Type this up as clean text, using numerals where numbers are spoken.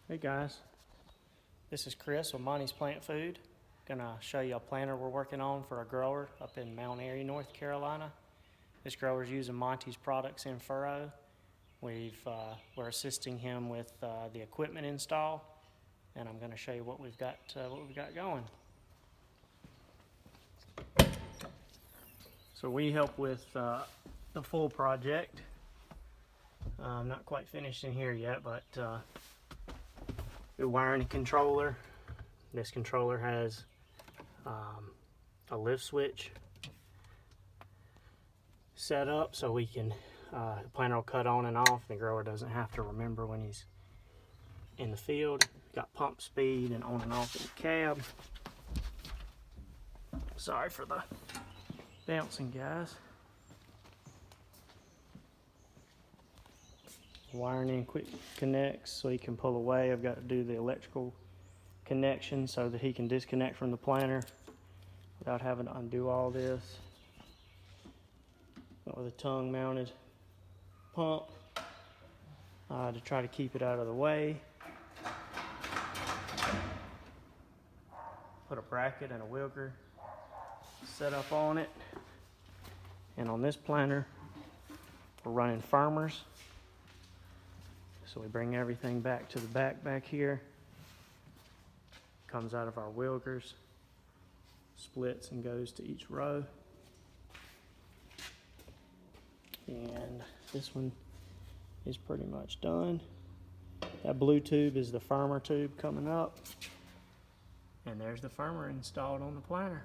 Hey guys, this is Chris with Monty's Plant Food. Gonna show you a planter we're working on for a grower up in Mount Airy, North Carolina. This grower's using Monty's products in furrow. We're assisting him with the equipment install, and I'm gonna show you what we've got going. So we help with the full project. I'm not quite finished in here yet, but we're wiring a controller. This controller has a lift switch set up so we can the planter will cut on and off. The grower doesn't have to remember when he's in the field. Got pump speed and on and off in the cab. Sorry for the bouncing, guys. Wiring in quick connects so he can pull away. I've got to do the electrical connection so that he can disconnect from the planter without having to undo all this. Got with a tongue mounted pump to try to keep it out of the way. Put a bracket and a wheelger set up on it. And on this planter, we're running farmers. So we bring everything back to the back here. Comes out of our wheelgers, splits and goes to each row. And this one is pretty much done. That blue tube is the farmer tube coming up. And there's the farmer installed on the planter.